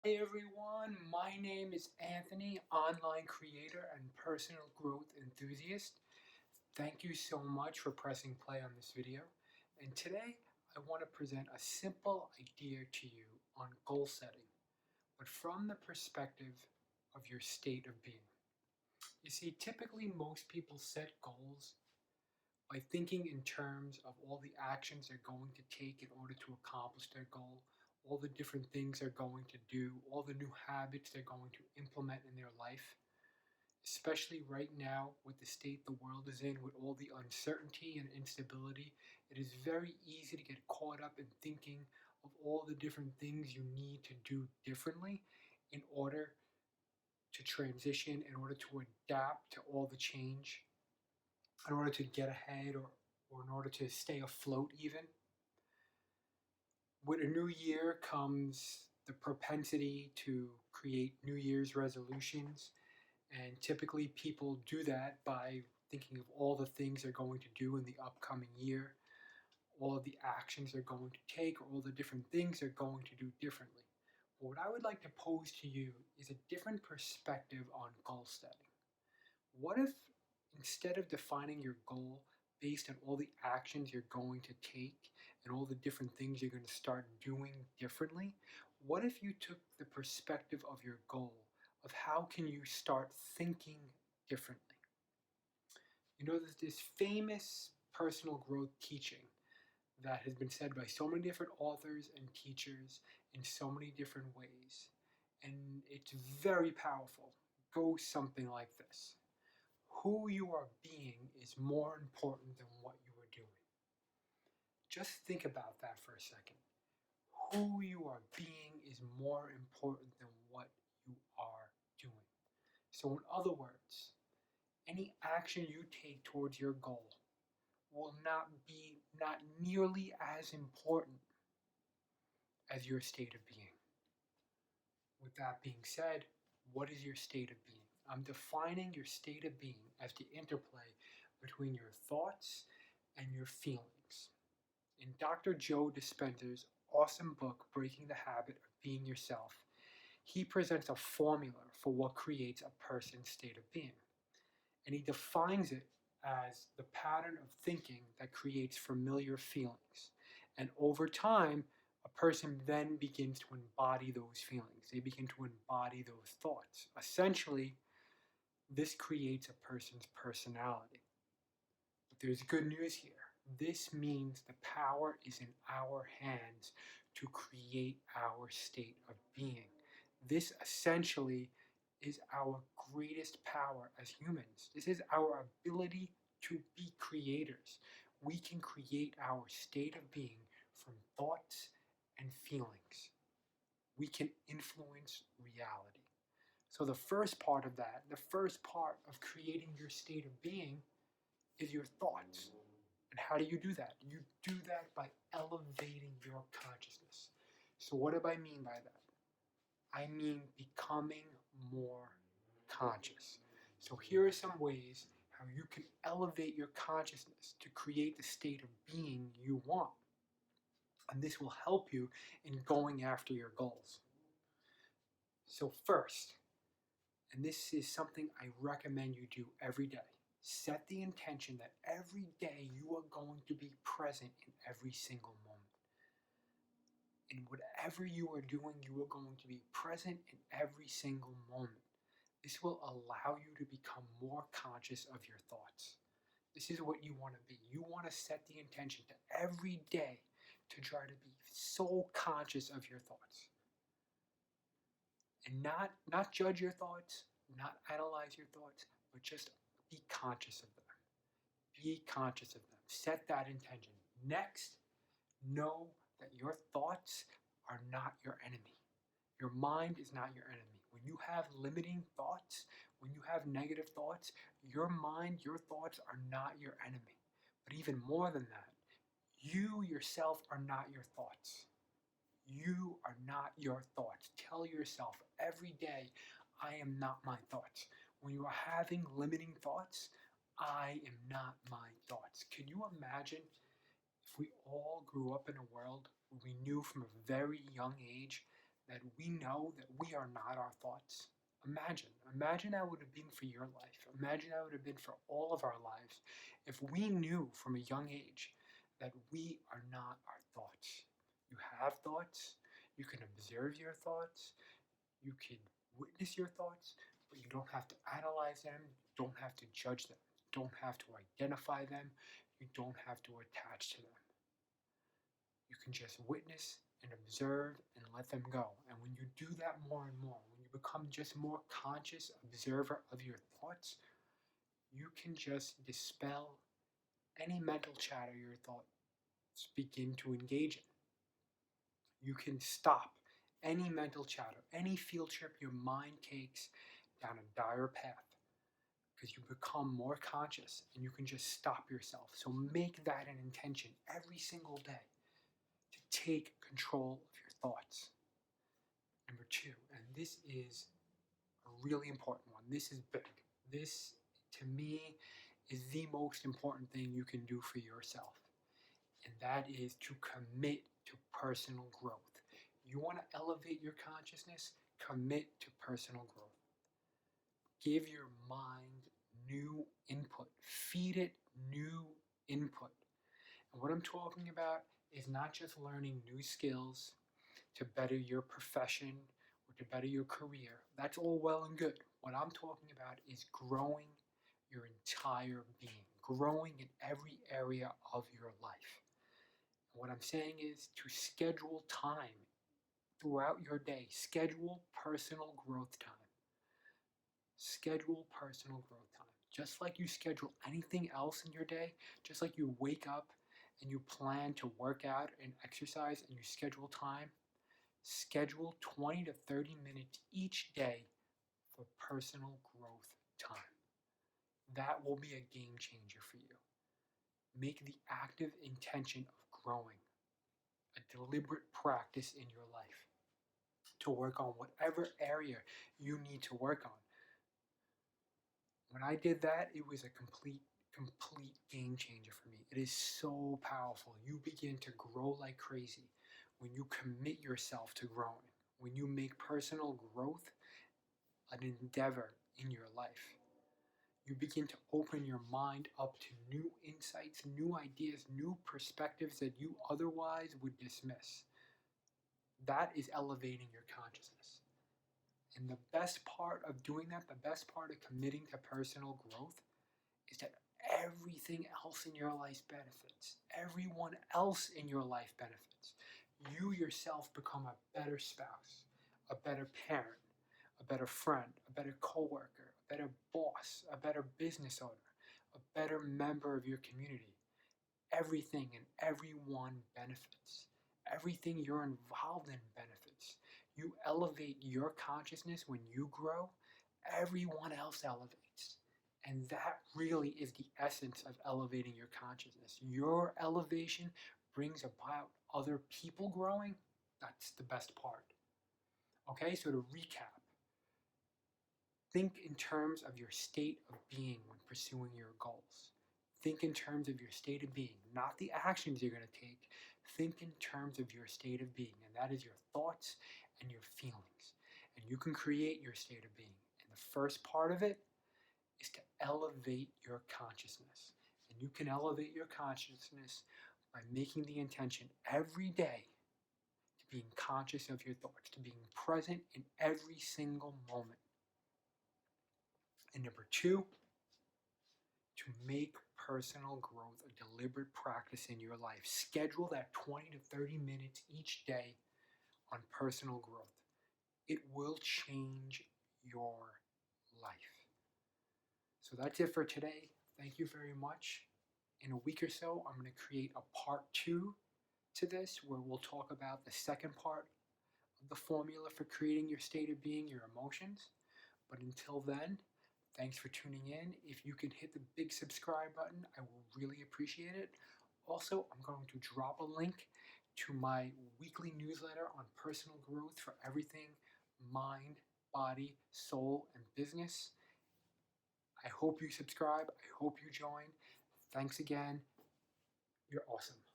Hey everyone, my name is Anthony, online creator and personal growth enthusiast. Thank you so much for pressing play on this video. And today I want to present a simple idea to you on goal setting, but from the perspective of your state of being. You see, typically most people set goals by thinking in terms of all the actions they're going to take in order to accomplish their goal, all the different things they're going to do, all the new habits they're going to implement in their life. Especially right now, with the state the world is in, with all the uncertainty and instability, it is very easy to get caught up in thinking of all the different things you need to do differently in order to transition, in order to adapt to all the change, in order to get ahead or in order to stay afloat even. With a new year comes the propensity to create New Year's resolutions, and typically people do that by thinking of all the things they're going to do in the upcoming year, all of the actions they're going to take, or all the different things they're going to do differently. But what I would like to pose to you is a different perspective on goal setting. What if instead of defining your goal based on all the actions you're going to take and all the different things you're going to start doing differently, what if you took the perspective of your goal of how can you start thinking differently? You know, there's this famous personal growth teaching that has been said by so many different authors and teachers in so many different ways, and it's very powerful. It goes something like this: who you are being is more important than what you are doing. Just think about that for a second. Who you are being is more important than what you are doing. So, in other words, any action you take towards your goal will not nearly as important as your state of being. With that being said, what is your state of being? I'm defining your state of being as the interplay between your thoughts and your feelings. In Dr. Joe Dispenza's awesome book, Breaking the Habit of Being Yourself, he presents a formula for what creates a person's state of being. And he defines it as the pattern of thinking that creates familiar feelings. And over time, a person then begins to embody those feelings. They begin to embody those thoughts. Essentially, this creates a person's personality. But there's good news here. This means the power is in our hands to create our state of being. This essentially is our greatest power as humans. This is our ability to be creators. We can create our state of being from thoughts and feelings. We can influence reality. So, the first part of that, the first part of creating your state of being is your thoughts. And how do you do that? You do that by elevating your consciousness. So, what do I mean by that? I mean becoming more conscious. So, here are some ways how you can elevate your consciousness to create the state of being you want. And this will help you in going after your goals. So, first, and this is something I recommend you do every day, set the intention that every day you are going to be present in every single moment. In whatever you are doing, you are going to be present in every single moment. This will allow you to become more conscious of your thoughts. This is what you want to be. You want to set the intention to every day to try to be so conscious of your thoughts. And not judge your thoughts, not analyze your thoughts, but just be conscious of them. Be conscious of them. Set that intention. Next, know that your thoughts are not your enemy. Your mind is not your enemy. When you have limiting thoughts, when you have negative thoughts, your mind, your thoughts are not your enemy. But even more than that, you yourself are not your thoughts. You are not your thoughts. Tell yourself every day, I am not my thoughts. When you are having limiting thoughts, I am not my thoughts. Can you imagine if we all grew up in a world where we knew from a very young age that we know that we are not our thoughts. Imagine that would have been for your life. Imagine that would have been for all of our lives if we knew from a young age that we are not our thoughts. You have thoughts, you can observe your thoughts, you can witness your thoughts, but you don't have to analyze them, you don't have to judge them, you don't have to identify them, you don't have to attach to them. You can just witness and observe and let them go. And when you do that more and more, when you become just more conscious observer of your thoughts, you can just dispel any mental chatter your thoughts begin to engage in. You can stop any mental chatter, any field trip your mind takes down a dire path because you become more conscious and you can just stop yourself. So make that an intention every single day to take control of your thoughts. Number two, and this is a really important one. This is big. This, to me, is the most important thing you can do for yourself. And that is to commit to personal growth. You want to elevate your consciousness? Commit to personal growth. Give your mind new input. Feed it new input. And what I'm talking about is not just learning new skills to better your profession or to better your career. That's all well and good. What I'm talking about is growing your entire being, growing in every area of your life. And what I'm saying is to schedule time throughout your day. Schedule personal growth time. Schedule personal growth time. Just like you schedule anything else in your day, just like you wake up and you plan to work out and exercise and you schedule time, schedule 20 to 30 minutes each day for personal growth time. That will be a game changer for you. Make the active intention of growing a deliberate practice in your life to work on whatever area you need to work on. When I did that, it was a complete game changer for me. It is so powerful. You begin to grow like crazy when you commit yourself to growing, when you make personal growth an endeavor in your life. You begin to open your mind up to new insights, new ideas, new perspectives that you otherwise would dismiss. That is elevating your consciousness. And the best part of doing that, the best part of committing to personal growth, is that everything else in your life benefits. Everyone else in your life benefits. You yourself become a better spouse, a better parent, a better friend, a better coworker, a better boss, a better business owner, a better member of your community. Everything and everyone benefits. Everything you're involved in benefits. You elevate your consciousness when you grow, everyone else elevates. And that really is the essence of elevating your consciousness. Your elevation brings about other people growing. That's the best part. Okay, so to recap, think in terms of your state of being when pursuing your goals. Think in terms of your state of being, not the actions you're going to take. Think in terms of your state of being, and that is your thoughts and your feelings. And you can create your state of being. And the first part of it is to elevate your consciousness. And you can elevate your consciousness by making the intention every day to being conscious of your thoughts, to being present in every single moment. And number two, to make personal growth a deliberate practice in your life. Schedule that 20 to 30 minutes each day on personal growth. It will change your life. So that's it for today. Thank you very much. In a week or so, I'm going to create a part 2 to this where we'll talk about the second part of the formula for creating your state of being, your emotions. But until then, thanks for tuning in. If you can hit the big subscribe button, I will really appreciate it. Also, I'm going to drop a link to my weekly newsletter on personal growth for everything mind, body, soul, and business. I hope you subscribe. I hope you join. Thanks again. You're awesome.